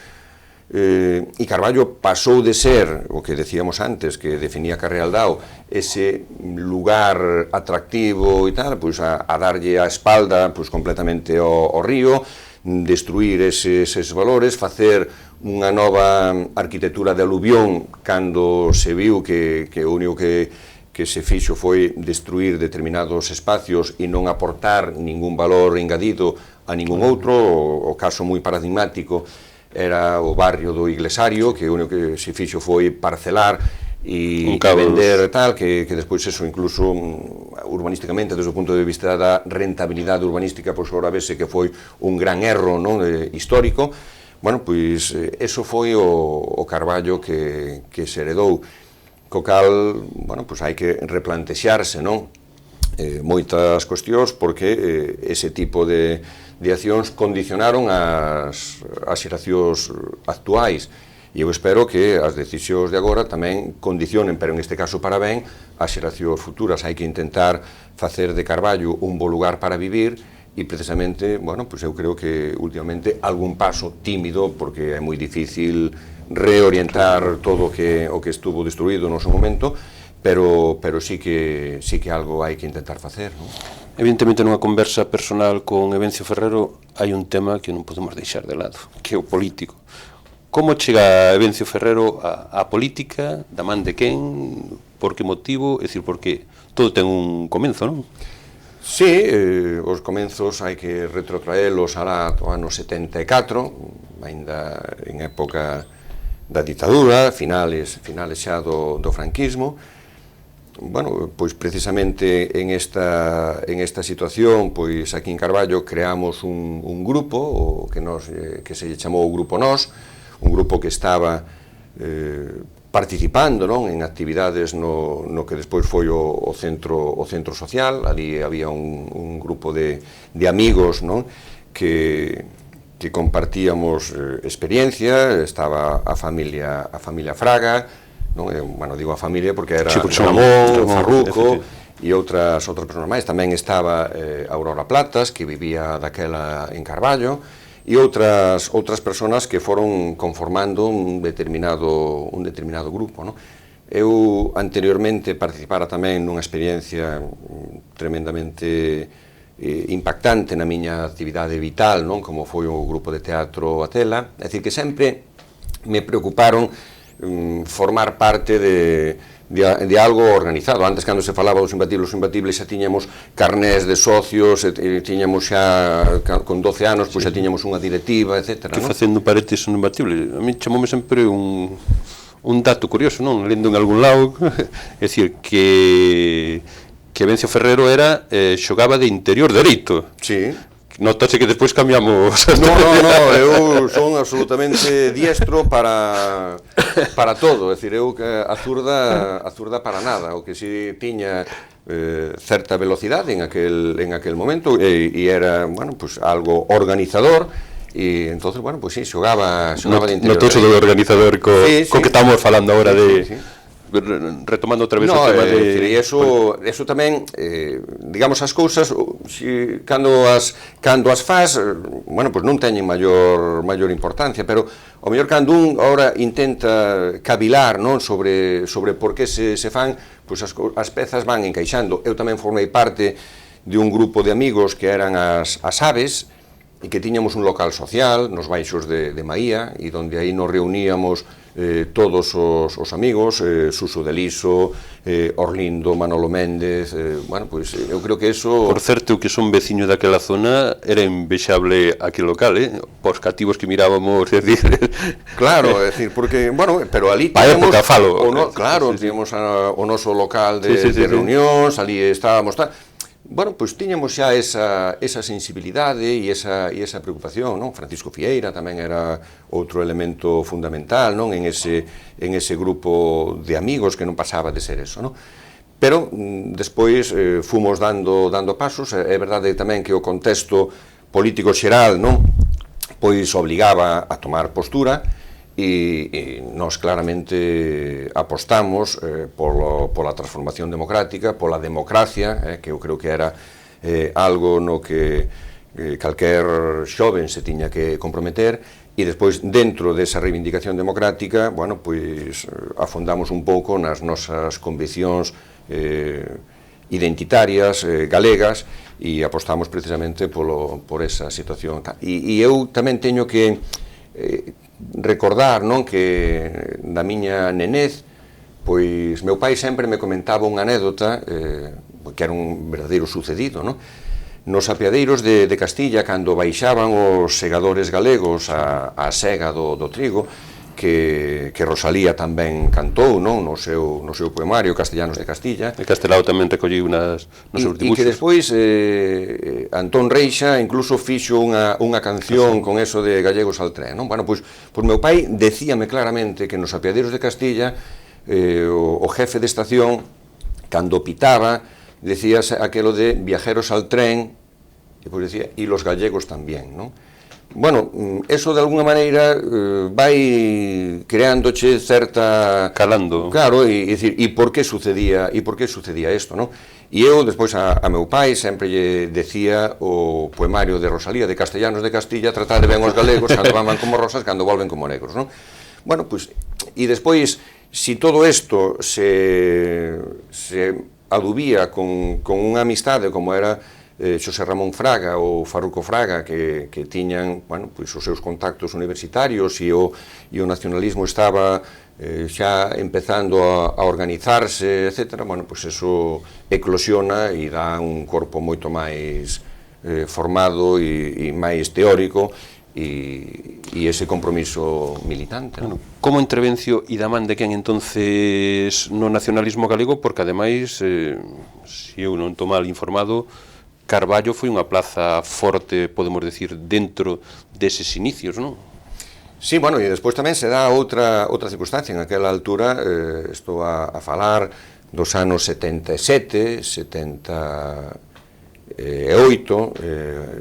E Carballo pasou de ser, o que decíamos antes, que definía Carrealdao, ese lugar atractivo e tal, pois a darlle a espalda pois completamente ao río, destruir eses valores, facer unha nova arquitectura de aluvión cando se viu que o único que se fixo foi destruir determinados espacios e non aportar ningún valor engadido a ningún outro. O caso moi paradigmático era o barrio do Iglesario, que o único que se fixo foi parcelar e vender tal, que despois eso incluso urbanísticamente, desde o punto de vista da rentabilidade urbanística, pois agora vese que foi un gran erro, non, histórico. Bueno, pois eso foi o Carballo que se heredou, co cal, bueno, pois hai que replantexarse, non, moitas cuestións, porque ese tipo de accións condicionaron as xeracións actuais. E eu espero que as decisións de agora tamén condicionen, pero neste caso para ben, as xeracións futuras. Hai que intentar facer de Carballo un bo lugar para vivir e precisamente, bueno, pues eu creo que últimamente algún paso tímido, porque é moi difícil reorientar todo o que estuvo destruído no seu momento, pero sí que algo hai que intentar facer, non? Evidentemente, nunha conversa personal con Evencio Ferrero hai un tema que non podemos deixar de lado, que é o político. Como chega Evencio Ferrero á política, da man de quen, por que motivo? É dicir, porque todo ten un comenzo, non? Sí, os comenzos hai que retrotraelos alá ao ano 74, aínda en época da ditadura, finales xa do franquismo. Bueno, pois precisamente en esta situación, pois aquí en Carballo creamos un grupo que se chamou o Grupo Nós, un grupo que estaba participando, non, en actividades no que despois foi o centro social. Ali había un grupo de amigos, non, que compartíamos experiencia. Estaba a familia Fraga, non? Bueno, digo a familia porque era Ramón, Farruco e outras persoas máis. Tamén estaba Aurora Platas, que vivía daquela en Carballo, e outras persoas que foron conformando un determinado grupo, non? Eu anteriormente participara tamén nunha experiencia tremendamente impactante na miña actividade vital, non? Como foi o grupo de teatro Atela. É dicir, que sempre me preocuparon formar parte de algo organizado. Antes, cando se falaba dos imbatibles, xa tiñamos carnés de socios, tiñamos xa, con 12 anos, pois xa tiñamos unha directiva, etc. Que facendo paretes un imbatible, a mí chamoume sempre un dato curioso, non? Lendo en algún lado, é dicir, que Evencio Ferrero xogaba de interior dereito. Sí. Notase que despois cambiamos. No, eu son absolutamente diestro para todo, é dicir, eu a zurda para nada. O que si tiña certa velocidade en aquel momento e era, bueno, pues algo organizador. E entonces, bueno, pues sí, xogaba de interior. Notoso do organizador co que estamos falando agora de... Retomando outra vez o tema de... Eso tamén, digamos, as cousas, cando as faz, bueno, pois non teñen maior importancia, pero ao mellor cando un agora intenta cavilar, non, sobre por que se fan, pois as pezas van encaixando. Eu tamén formei parte de un grupo de amigos que eran as Aves, e que tiñamos un local social nos baixos de Maía, e onde aí nos reuníamos todos os amigos, Suso de Liso, Orlindo, Manolo Méndez, bueno, pois eu creo que eso... Por certo, que son veciño daquela zona, era envexable aquel local, Pos cativos que mirábamos, é dicir... Claro, é dicir, porque, bueno, pero ali tiñamos... época, falo. Claro, tiñamos o noso local de reunións, ali estábamos... Bueno, pois tiñamos xa esa sensibilidade e esa preocupación, non? Francisco Fieira tamén era outro elemento fundamental, non? En ese grupo de amigos que non pasaba de ser eso, non? Pero despois fomos dando pasos. É verdade tamén que o contexto político xeral, non? Pois obligaba a tomar postura, e nós claramente apostamos pola transformación democrática, pola democracia, que eu creo que era algo no que calquer xoven se tiña que comprometer, e despois, dentro desa reivindicación democrática, bueno, pois afondamos un pouco nas nosas conviccións identitarias, galegas, e apostamos precisamente por esa situación. E eu tamén teño que recordar, non, que da miña nenez, pois meu pai sempre me comentaba unha anécdota que era un verdadeiro sucedido, non? Nos apeadeiros de Castilla, cando baixaban os segadores galegos a sega do trigo, que Rosalía tamén cantou, non, no seu poemario Castellanos de Castilla. E Castelao tamén recolleu nos seus dibuxos. E que despois Antón Reixa incluso fixo unha canción con eso de Gallegos al tren, non? Bueno, pois meu pai decíame claramente que nos apeadeiros de Castilla o jefe de estación, cando pitaba, decías aquelo de viajeros al tren, e pois decía, e los gallegos tamén, non? bueno, eso de alguna maneira vai creándoche certa... Calando. Claro, e por que sucedía isto, non? E eu, despois, a meu pai sempre lle decía o poemario de Rosalía, de Castellanos de Castilla, tratade ben os galegos, cando van como rosas, cando volven como negros, non? Bueno, pois, e despois, si todo isto se adubía con unha amistade como era Xosé Ramón Fraga ou Farruco Fraga, que tiñan, bueno, pois, os seus contactos universitarios e o nacionalismo estaba xa empezando a organizarse, etc. Bueno, pois eso eclosiona e dá un corpo moito máis formado e máis teórico e ese compromiso militante. Bueno, como intervencio e da man de quen entonces no nacionalismo galego, porque ademais, se eu non estou mal informado, Carballo foi unha plaza forte, podemos decir, dentro deses inicios, non? Sí, bueno, e despois tamén se dá outra circunstancia. En aquela altura, estou a falar dos anos 77, 78,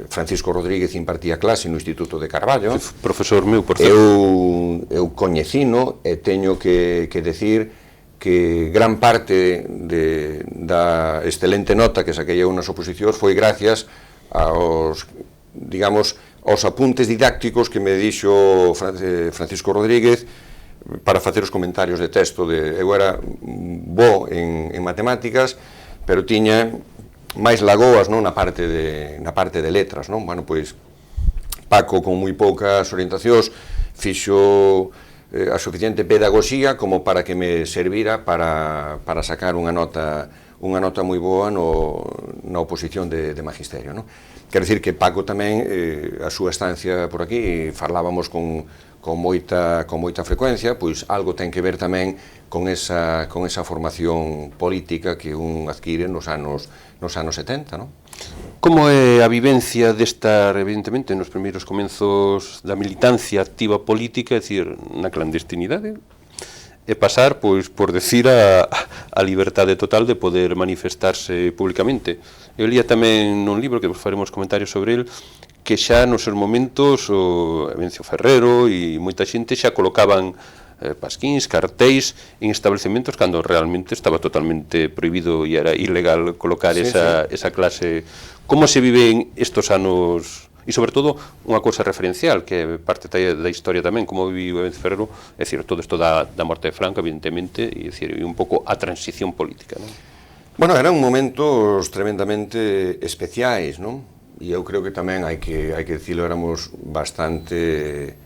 Francisco Rodríguez impartía clase no Instituto de Carballo. Profesor meu, por certo. Eu coñecino e teño que decir que gran parte da excelente nota que saquei eu nas oposicións foi gracias aos, digamos, aos apuntes didácticos que me dixo Francisco Rodríguez para facer os comentarios de texto. Eu era bo en matemáticas, pero tiña máis lagoas, non, na parte de letras, non? Bueno, pois Paco, con moi poucas orientacións, fixo a suficiente pedagogía como para que me servira para sacar unha nota moi boa na oposición de magisterio, non? Quero dicir que Paco tamén, a súa estancia por aquí, falábamos con moita frecuencia, pois algo ten que ver tamén con esa formación política que un adquire nos anos 70, non? Como é a vivencia estar, evidentemente, nos primeiros comenzos da militancia activa política, é dicir, na clandestinidade, e pasar, pois, por decir, a liberdade total de poder manifestarse públicamente. Eu lía tamén nun libro, que vos faremos comentarios sobre el, que xa nos seus momentos o Evencio Ferrero e moita xente xa colocaban pasquíns, cartéis en establecementos cando realmente estaba totalmente prohibido e era ilegal colocar esa clase. Como se viven estos anos, e sobre todo unha cousa referencial que é parte da historia tamén, como viviu Evencio Ferrero, é dicir, todo isto da morte de Franco, evidentemente, e un pouco a transición política, non? Bueno, eran momentos tremendamente especiais, non? E eu creo que tamén hai que dicilo, éramos bastante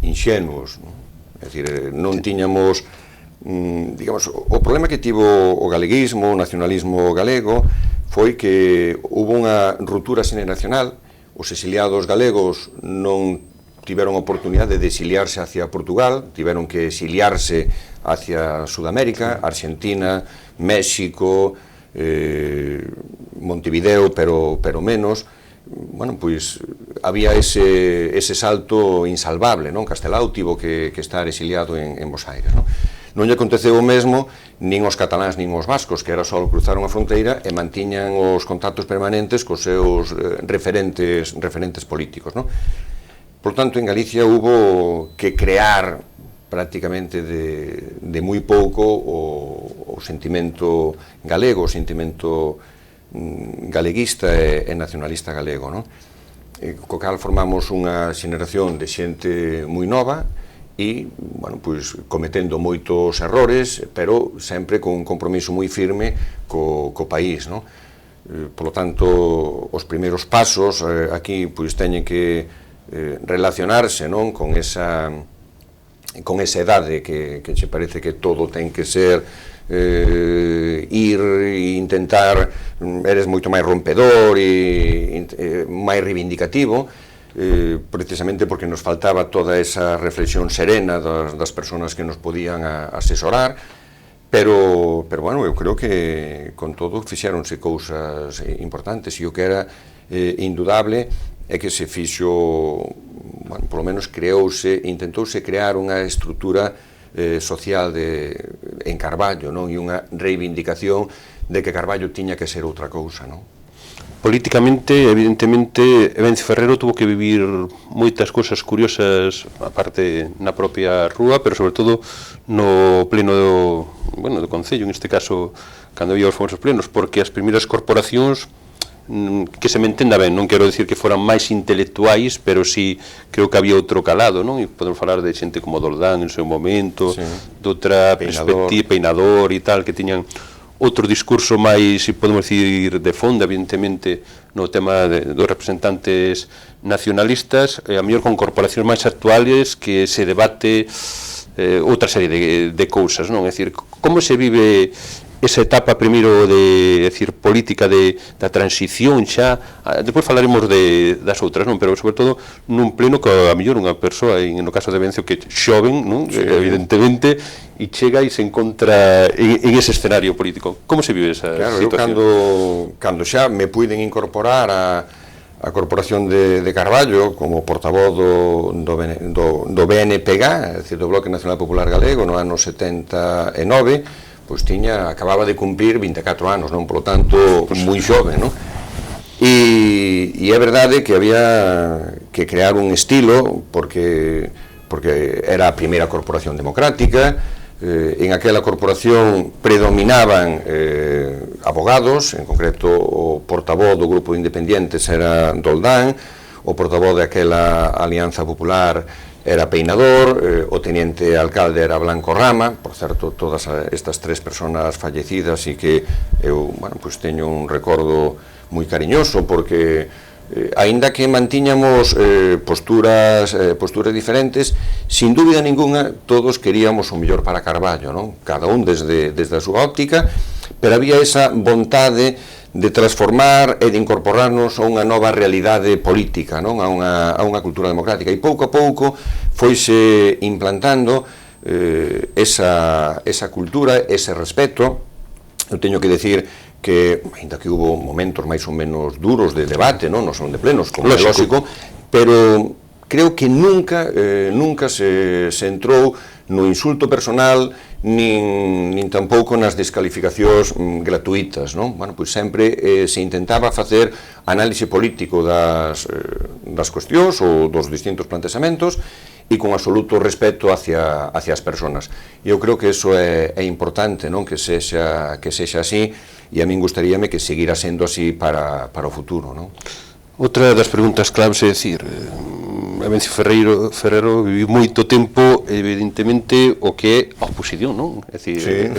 inxenuos, non? É dicir, non tiñamos, digamos, o problema que tivo o galeguismo, o nacionalismo galego, foi que hubo unha ruptura xeneracional. Os exiliados galegos non tiveron oportunidade de exiliarse hacia Portugal, tiveron que exiliarse hacia Sudamérica, Argentina, México, Montevideo, pero menos. Bueno, pois había ese salto insalvable, non? Castelao tivo que estar exiliado en Bos Aires, non? Non lle aconteceu o mesmo nin os cataláns nin os vascos, que era só cruzaron a fronteira e mantiñan os contactos permanentes cos seus referentes políticos, non? Por tanto, en Galicia hubo que crear prácticamente de moi pouco o sentimento galego, o sentimento galeguista e nacionalista galego, non? Co cal formamos unha xeneración de xente moi nova e, bueno, pois, cometendo moitos errores, pero sempre con un compromiso moi firme co país, non? Por lo tanto, os primeiros pasos aquí, pois, teñen que relacionarse, non, con esa edade que che parece que todo ten que ser ir e intentar, eres moito máis rompedor e máis reivindicativo, precisamente porque nos faltaba toda esa reflexión serena das persoas que nos podían asesorar, pero bueno, eu creo que con todo fixéronse cousas importantes e o que era indudable é que se fixo, bueno, polo menos intentouse crear unha estrutura social en Carballo, non? E unha reivindicación de que Carballo tiña que ser outra cousa, non? Políticamente, evidentemente, Evencio Ferrero tuvo que vivir moitas cousas curiosas, aparte na propia rúa, pero sobre todo no pleno do Concello, en este caso, cando había os famosos plenos, porque as primeiras corporacións, que se me entenda ben, non quero dicir que foran máis intelectuais, pero sí creo que había outro calado, non? E podemos falar de xente como Doldán en seu momento, sí, doutra perspectiva, Peinador e tal, que tiñan outro discurso máis, se podemos dicir, de fondo, evidentemente, no tema dos representantes nacionalistas, a mellor con corporacións máis actuales que se debate outra serie de cousas, non? É dicir, como se vive esa etapa primeiro de, decir, política da transición xa, depois falaremos das outras, non? Pero sobre todo nun pleno que a mellor unha persoa, no caso de Evencio, que xoven, non? Sí. Evidentemente, e chega e se encontra en ese escenario político. Como se vive esa situación? Eu cando xa me puiden incorporar a Corporación de Carballo como portavoz do BNPG, é dicir, do Bloque Nacional Popular Galego, no ano 79, pois acababa de cumprir 24 anos, non? Por lo tanto, moi xove, non? E é verdade que había que crear un estilo, porque era a primeira corporación democrática. En aquela corporación predominaban abogados, en concreto o portavoz do grupo de independientes era Doldán, o portavoz daquela Alianza Popular era Peinador, o teniente alcalde era Blanco Rama, por certo, todas estas tres personas fallecidas e que eu, pues, teño un recordo moi cariñoso, porque aínda que mantiñamos posturas diferentes, sin dúbida ninguna todos queríamos o mellor para Carballo, non? Cada un desde a súa óptica, pero había esa vontade de transformar e de incorporarnos a unha nova realidade política, non? A unha cultura democrática, e pouco a pouco foise implantando esa cultura, ese respeto. Eu teño que decir que, ainda que hubo momentos máis ou menos duros de debate, non son de plenos, como é lógico, pero creo que nunca se entrou no insulto personal, nin tampouco nas descalificacións gratuitas, non? Pois sempre se intentaba facer análise político das cuestións ou dos distintos plantexamentos e con absoluto respeto hacia as persoas. E eu creo que iso é importante, non? Que sexa así, e a min gustaríame que seguira sendo así para o futuro, non? Outra das preguntas claves é dicir, Evencio Ferrero viviu moito tempo, evidentemente, o que é a oposición, non? É dicir,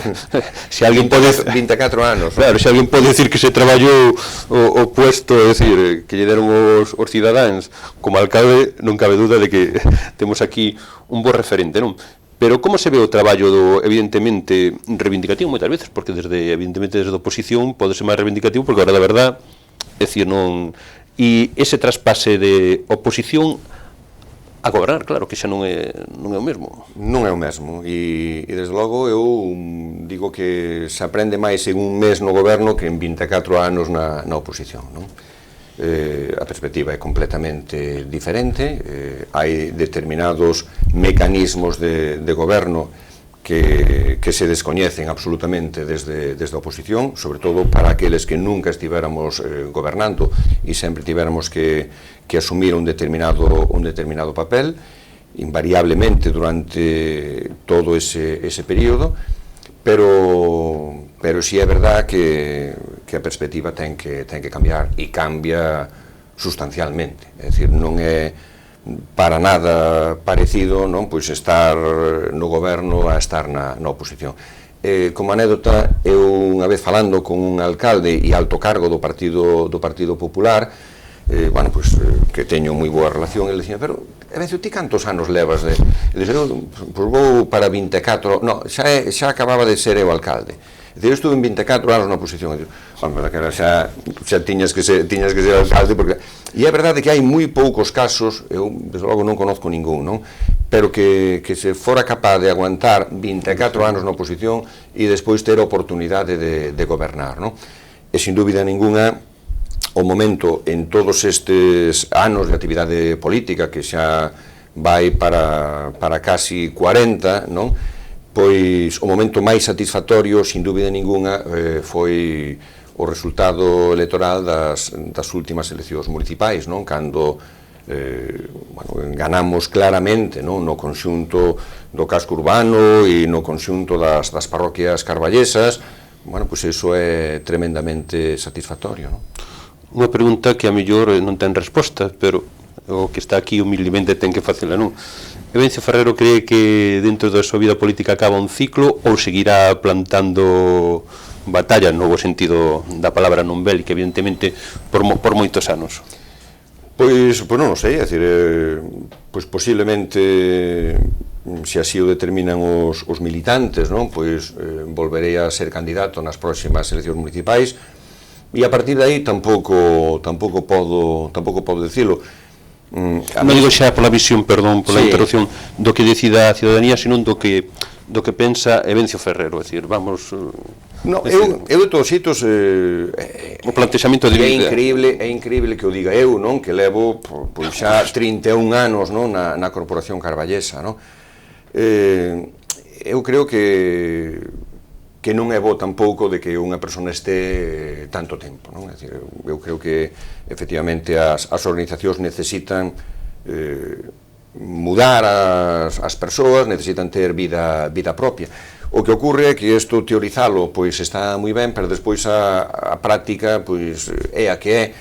se alguén pode 24 anos. Claro, se alguén pode decir que se traballou o puesto, é dicir, que lle deron os cidadáns como alcalde, non cabe duda de que temos aquí un bo referente, non? Pero como se ve o traballo evidentemente, reivindicativo moitas veces, porque evidentemente desde a oposición pode ser máis reivindicativo, porque agora da verdad, é dicir, non... E ese traspase de oposición a gobernar, claro, que xa non é o mesmo. Non é o mesmo, e desde logo eu digo que se aprende máis en un mes no goberno que en 24 anos na oposición, non? A perspectiva é completamente diferente, hai determinados mecanismos de goberno que se descoñecen absolutamente desde a oposición, sobre todo para aqueles que nunca estivéramos gobernando e sempre tivéramos que asumir un determinado papel, invariablemente durante todo ese período, pero si é verdad que a perspectiva ten que cambiar, e cambia sustancialmente, é dicir, non é para nada parecido, non? Pois estar no goberno a estar na oposición. Como anécdota, eu unha vez falando con un alcalde e alto cargo do Partido Popular, que teño moi boa relación, ele dicía, pero, Evencio, ti cantos anos levas de... Ele dicía, pois vou para 24... No, xa acababa de ser eu alcalde. Eu estuve en 24 anos na oposición. Xa tiñas que ser alcalde, porque... E é verdade que hai moi poucos casos, eu, desde logo, non conozco ningún, non? Pero que se fora capaz de aguantar 24 anos na oposición e despois ter a oportunidade de gobernar, non? E, sin dúbida ninguna, o momento en todos estes anos de actividade política, que xa vai para casi 40, non? Pois o momento máis satisfactorio, sin dúbida ninguna, foi o resultado electoral das últimas eleccións municipais, non? Cando ganamos claramente, non? No conxunto do casco urbano e no conxunto das parroquias carballesas, pois iso é tremendamente satisfactorio, non? Unha pregunta que a mellor non ten resposta, pero o que está aquí humildemente ten que facela, non? Evencio Ferrero cree que dentro da súa vida política acaba un ciclo ou seguirá plantando batalla no bo sentido da palabra non bélica, evidentemente, por moitos anos? Pois non o sei, é dicir, pois posiblemente, se así o determinan os militantes, non? Pois volverei a ser candidato nas próximas eleccións municipais e a partir de aí tampouco podo dicilo. Non digo xa pola visión, perdón, pola interrupción, do que decida a ciudadanía, senón do que pensa Evencio Ferrero, é dicir, vamos... Eu de todos xeitos... O plantexamento de vida... É increíble que o diga eu, non? Que levo xa 31 anos na Corporación Carballesa, non? Eu creo que non é bo tampouco de que unha persona este tanto tempo, non? É dicir, eu creo que efectivamente as organizacións necesitan mudar as persoas, necesitan ter vida propia. O que ocorre é que isto teorizalo pois está moi ben, pero despois a práctica pois é a que é,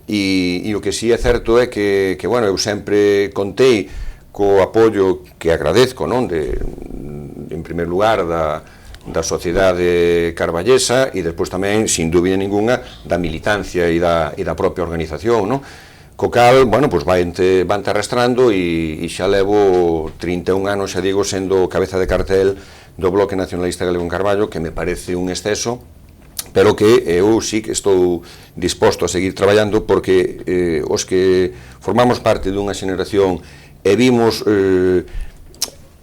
e o que si é certo é que bueno, eu sempre contei co apoio que agradezco, non? En primer lugar da sociedade carballesa e despois tamén, sin dúbida ninguna, da militancia e da propia organización, non? Co cal, bueno, pois vante arrastrando e xa levo 31 anos, xa digo, sendo cabeza de cartel do Bloque Nacionalista Galego en Carballo, que me parece un exceso, pero que eu sí que estou disposto a seguir traballando porque os que formamos parte dunha xeneración e vimos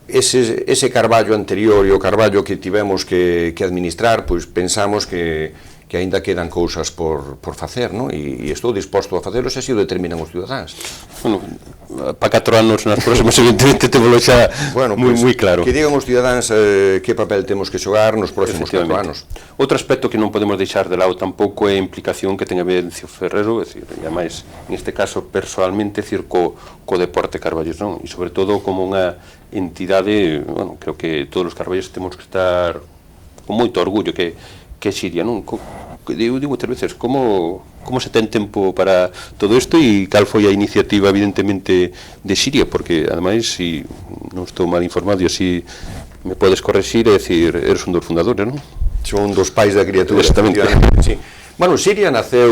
ese Carballo anterior e o Carballo que tivemos que administrar, pois pensamos que aínda quedan cousas por facer, non? E estou disposto a facelo se así o determinan os ciudadáns. Bueno, para 4 anos nas próximas, evidentemente, temos xa moi claro. Que digan os ciudadáns que papel temos que xogar nos próximos 4 anos. Outro aspecto que non podemos deixar de lado tampouco é a implicación que ten Evencio Ferrero, e ademais, neste caso, personalmente, co deporte carballés, non? E sobre todo como unha entidade, bueno, creo que todos os carballés temos que estar con moito orgullo que Xiria, non? Digo moitas veces, como se ten tempo para todo isto e cal foi a iniciativa, evidentemente, de Xiria, porque, ademais, se non estou mal informado e así me podes corregir, é dicir, eres un dos fundadores, non? Son dos pais da criatura. Exactamente. Sí. Bueno, Xiria naceu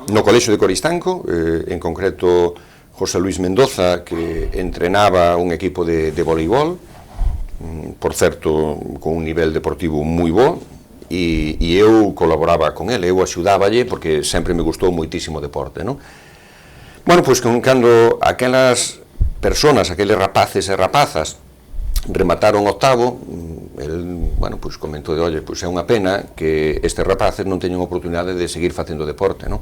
no Colexio de Coristanco, en concreto José Luis Mendoza, que entrenaba un equipo de voleibol, por certo, con un nivel deportivo moi bo, e eu colaboraba con ele, eu axudáballe porque sempre me gustou moitísimo o deporte, non? Bueno, pois cando aquelas personas, aqueles rapaces e rapazas remataron octavo, el, bueno, pois comentou de, oye, pois é unha pena que estes rapaces non teñen oportunidade de seguir facendo deporte, non?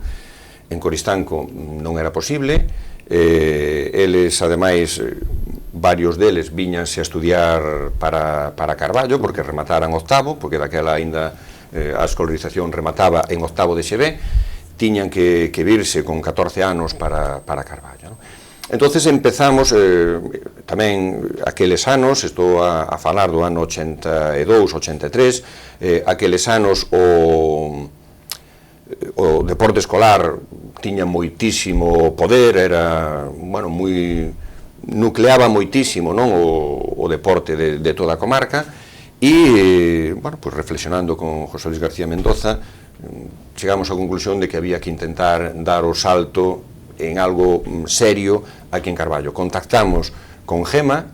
En Coristanco non era posible, eles, ademais, varios deles viñanse a estudiar para Carballo, porque remataran octavo, porque daquela aínda a escolarización remataba en octavo de XB, tiñan que virse con 14 anos para Carballo, non? Entonces empezamos tamén aqueles anos, estou a falar do ano 82, 83, aqueles anos o deporte escolar tiña moitísimo poder, era, bueno, nucleaba moitísimo, non, o deporte de toda a comarca, e, bueno, pois reflexionando con José Luis García Mendoza, chegamos á conclusión de que había que intentar dar o salto en algo serio aquí en Carballo. Contactamos con Gema,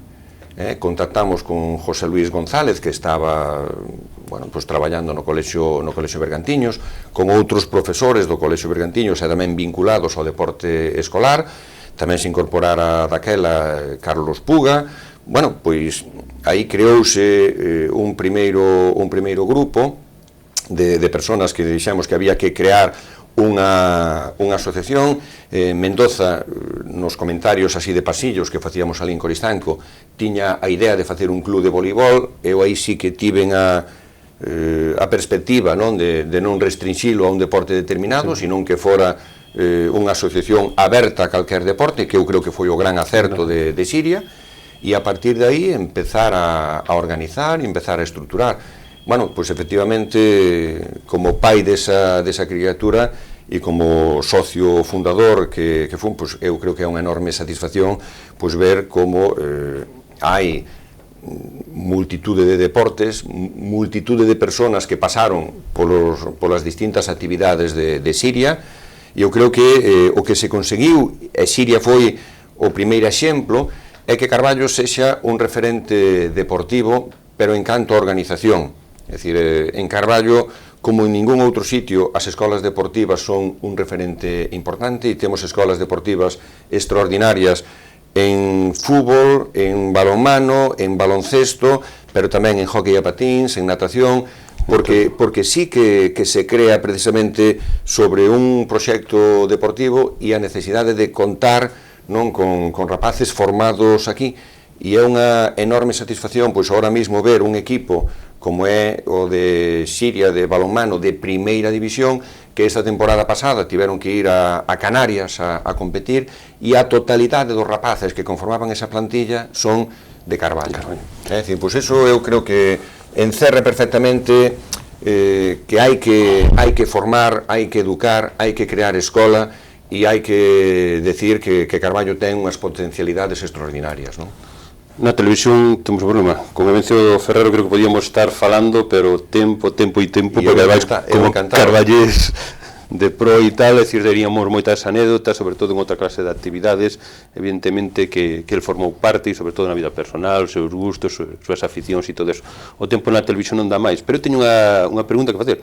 contactamos con José Luis González, que estaba, bueno, pues traballando no Colexio Bergantiños, con outros profesores do Colexio Bergantiños e tamén vinculados ao deporte escolar, tamén se incorporara daquela Carlos Puga. Bueno, pois aí creouse un primeiro grupo de personas que dixemos que había que crear unha asociación. Mendoza, nos comentarios así de pasillos que facíamos ali en Coristanco, tiña a idea de facer un club de voleibol. Eu aí sí que tiven a a perspectiva non de non restringilo a un deporte determinado, senón que fora unha asociación aberta a calquer deporte, que eu creo que foi o gran acerto de Siria, e a partir de aí empezar a organizar e empezar a estruturar. Bueno, pois efectivamente, como pai desa criatura e como socio fundador que fun, pois eu creo que é unha enorme satisfacción pois ver como hai multitude de deportes, multitude de personas que pasaron polas distintas actividades de Siria, e eu creo que o que se conseguiu, e Siria foi o primeiro exemplo, é que Carballo sexa un referente deportivo, pero en canto a organización. É dicir, en Carballo, como en ningún outro sitio, as escolas deportivas son un referente importante, e temos escolas deportivas extraordinarias en fútbol, en balonmano, en baloncesto, pero tamén en hockey a patíns, en natación, porque sí que se crea precisamente sobre un proxecto deportivo e a necesidade de contar non con rapaces formados aquí, e é unha enorme satisfacción pois ahora mesmo ver un equipo como é o de Siria de balonmano de primeira división, que esta temporada pasada tiveron que ir a Canarias a competir, e a totalidade dos rapaces que conformaban esa plantilla son de Carballo. É dicir, pois eso eu creo que encerra perfectamente que hai que formar, hai que educar, hai que crear escola, e hai que decir que Carballo ten unhas potencialidades extraordinarias, non? Na televisión temos un problema. Con Evencio Ferrero creo que podíamos estar falando, pero tempo, porque ademais como carballés de pro e tal, é dicir, teríamos moitas anécdotas, sobre todo en outra clase de actividades, evidentemente que el formou parte, e sobre todo na vida personal, os seus gustos, as súas aficións e todo eso. O tempo na televisión non dá máis, pero eu teño unha pregunta que facer.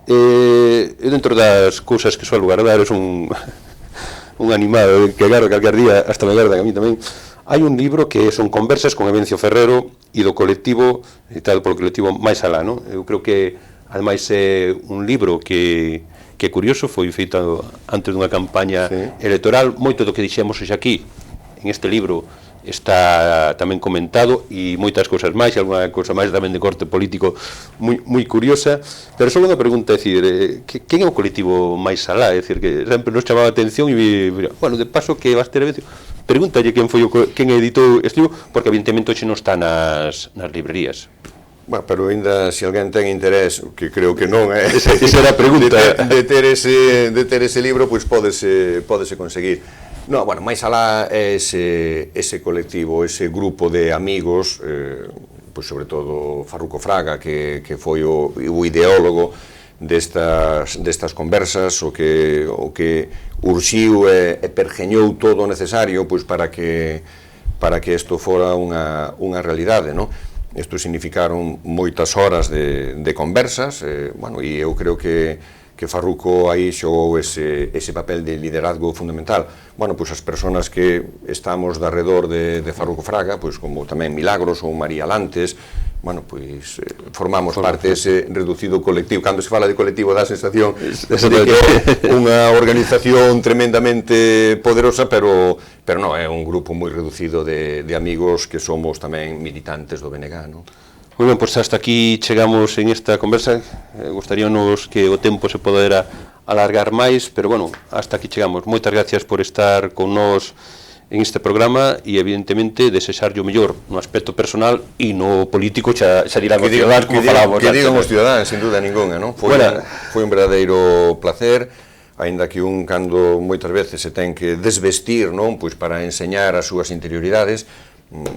Eu dentro das cousas que suelo guardar, é un animado que agarro calquer día, hasta me guardan a mí tamén. Hai un libro que son conversas con Evencio Ferrero e do colectivo, editado polo colectivo Máis Alá, non? Eu creo que, ademais, é un libro que é curioso, foi feito antes dunha campaña electoral. Moito do que dixemos hoxe aquí, en este libro, está tamén comentado, e moitas cousas máis, e alguna cousa máis tamén de corte político moi curiosa, pero só unha pregunta, é dicir, quen é o colectivo Máis Alá? É dicir, que sempre nos chamaba a atención, e, bueno, de paso que vas ter a ver, pregúntalle quen editou este libro, porque evidentemente hoxe non está nas librerías. Bueno, pero ainda, se alguén ten interés, que creo que non, esa era a pregunta, de ter ese libro, pois pódese conseguir. No, bueno, Máis Alá é ese colectivo, ese grupo de amigos, pois sobre todo Farruco Fraga, que foi o ideólogo destas conversas, o que urxiu e pergeñou todo o necesario pois para que isto fora unha realidade, non? Isto significaron moitas horas de conversas, bueno, e eu creo que Farruco aí xogou ese papel de liderazgo fundamental. Bueno, pois as persoas que estamos de arredor de Farruco Fraga, pois como tamén Milagros ou María Lantes, bueno, pois formamos parte dese reducido colectivo. Cando se fala de colectivo dá a sensación de que é unha organización tremendamente poderosa, pero non, é un grupo moi reducido de amigos que somos tamén militantes do BNG, non? Moi ben, pois hasta aquí chegamos en esta conversa. Gostaríanos que o tempo se podera alargar máis, pero bueno, hasta aquí chegamos. Moitas gracias por estar con nós en este programa, e evidentemente desexarlle o mellor no aspecto personal e no político, xa dirán os cidadáns, como falábamos. Que digan os cidadáns, sin duda ninguna, non? Foi un verdadeiro placer, aínda que cando moitas veces se ten que desvestir, non? Pois para enseñar as súas interioridades.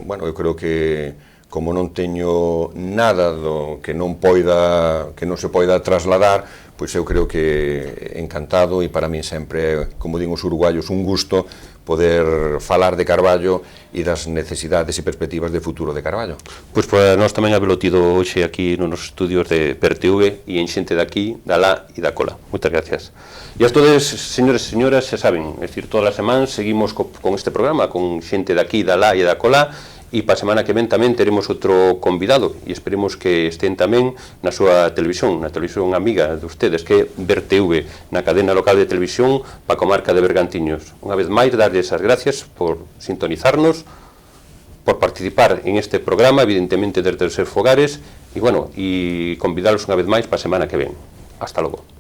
Bueno, eu creo que como non teño nada que non se poida trasladar, pois eu creo que encantado, e para min sempre, como din os uruguayos, un gusto poder falar de Carballo e das necesidades e perspectivas de futuro de Carballo. Pois para nós tamén habelo tido hoxe aquí nos estudios de PERTV e en xente daqui, da lá e da cola. Moitas gracias. E a todos, señores e señoras, xa saben, é dicir, todas as semanas seguimos con este programa, con xente daqui, da lá e da cola, e para a semana que ven tamén teremos outro convidado, e esperemos que estén tamén na súa televisión, na televisión amiga de ustedes, que é VerTV, na cadena local de televisión para a comarca de Bergantiños. Unha vez máis, darles as gracias por sintonizarnos, por participar en este programa, evidentemente desde os seus fogares, bueno, e convidalos unha vez máis para a semana que ven. Hasta logo.